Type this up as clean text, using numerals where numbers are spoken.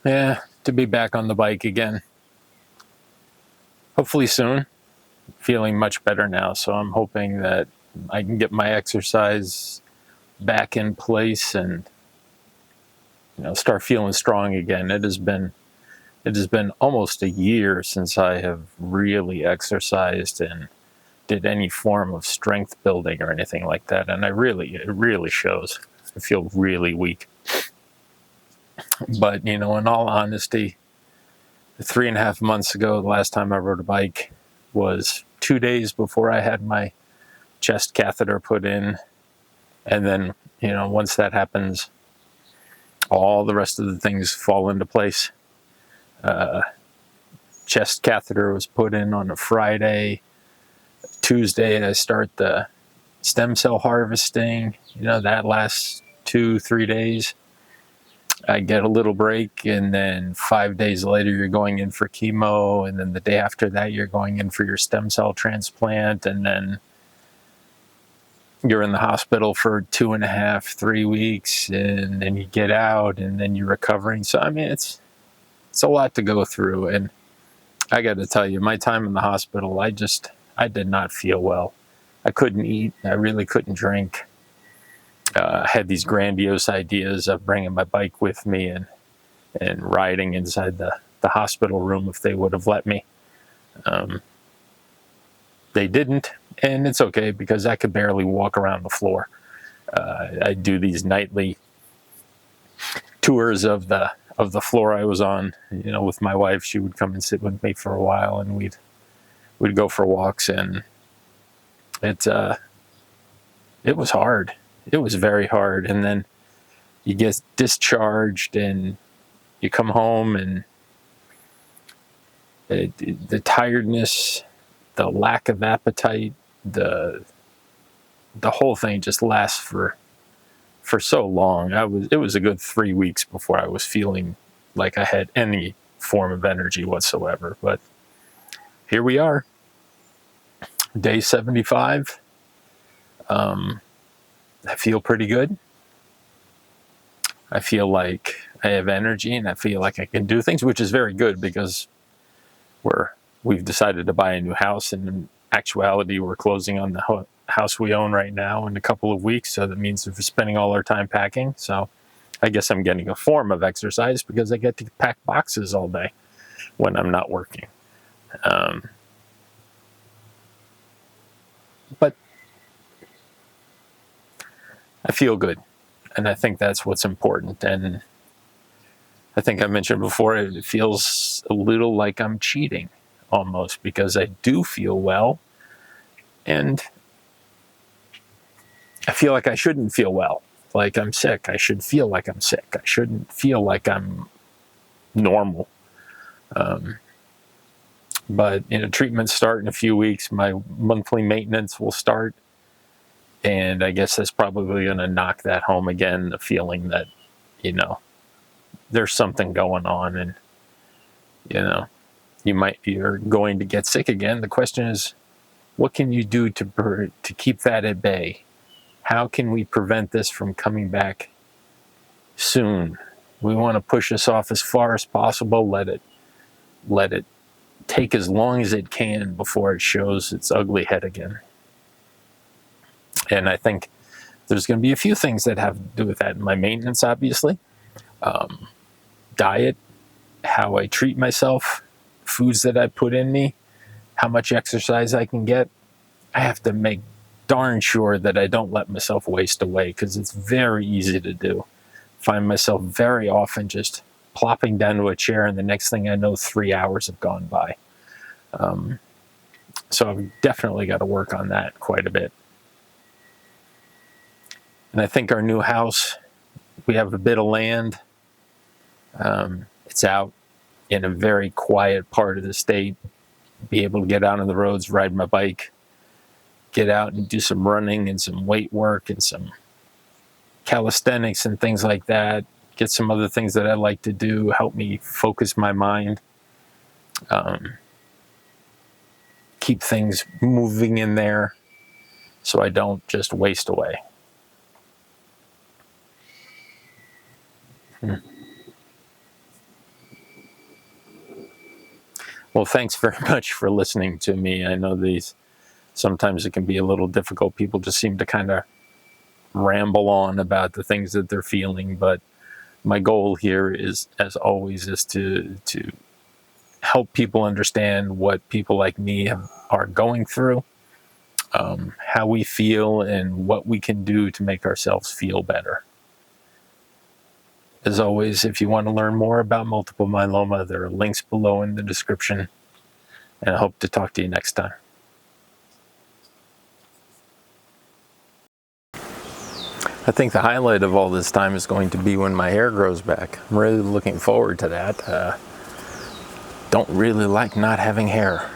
Yeah, to be back on the bike again. Hopefully soon. Feeling much better now, so I'm hoping that I can get my exercise back in place and start feeling strong again. It has been almost a year since I have really exercised and did any form of strength building or anything like that, and it really shows. I feel really weak. But in all honesty, 3.5 months ago, the last time I rode a bike was 2 days before I had my chest catheter put in. And then, once that happens, all the rest of the things fall into place. Chest catheter was put in on a Friday. Tuesday, I start the stem cell harvesting. That lasts 2-3 days. I get a little break, and then 5 days later, you're going in for chemo. And then the day after that, you're going in for your stem cell transplant. And then you're in the hospital for 2.5-3 weeks, and then you get out, and then you're recovering. So, I mean, it's a lot to go through. And I got to tell you, my time in the hospital, I did not feel well. I couldn't eat. I really couldn't drink. I had these grandiose ideas of bringing my bike with me and riding inside the hospital room if they would have let me. They didn't, and it's okay because I could barely walk around the floor. I do these nightly tours of the floor I was on. With my wife, she would come and sit with me for a while, and we'd go for walks, and it was hard. It was very hard. And then you get discharged, and you come home, and the tiredness, the lack of appetite, the whole thing just lasts for so long. It was a good 3 weeks before I was feeling like I had any form of energy whatsoever. But here we are, day 75. I feel pretty good. I feel like I have energy, and I feel like I can do things, which is very good because we've decided to buy a new house, and in actuality, we're closing on the house we own right now in a couple of weeks. So that means we're spending all our time packing. So I guess I'm getting a form of exercise because I get to pack boxes all day when I'm not working. But I feel good, and I think that's what's important. And I think I mentioned before, it feels a little like I'm cheating almost because I do feel well, and I feel like I shouldn't feel well. Like I'm sick. I should feel like I'm sick. I shouldn't feel like I'm normal. But treatments start in a few weeks. My monthly maintenance will start, and I guess that's probably going to knock that home again. The feeling that there's something going on, and you're going to get sick again. The question is, what can you do to keep that at bay? How can we prevent this from coming back soon? We want to push this off as far as possible. Let it take as long as it can before it shows its ugly head again. And I think there's going to be a few things that have to do with that. My maintenance, obviously, diet, how I treat myself, foods that I put in me, how much exercise I can get. I have to make darn sure that I don't let myself waste away, because it's very easy to do. Find myself very often just plopping down to a chair, and the next thing I know, 3 hours have gone by. So I've definitely got to work on that quite a bit. And I think our new house, we have a bit of land. It's out in a very quiet part of the state. Be able to get out on the roads, ride my bike, get out and do some running and some weight work and some calisthenics and things like that. Get some other things that I like to do, help me focus my mind. Keep things moving in there so I don't just waste away. Well, thanks very much for listening to me. I know sometimes it can be a little difficult. People just seem to kind of ramble on about the things that they're feeling, but my goal here is, as always, is to help people understand what people like me are going through, how we feel, and what we can do to make ourselves feel better. As always, if you want to learn more about multiple myeloma, there are links below in the description, and I hope to talk to you next time. I think the highlight of all this time is going to be when my hair grows back. I'm really looking forward to that. Don't really like not having hair.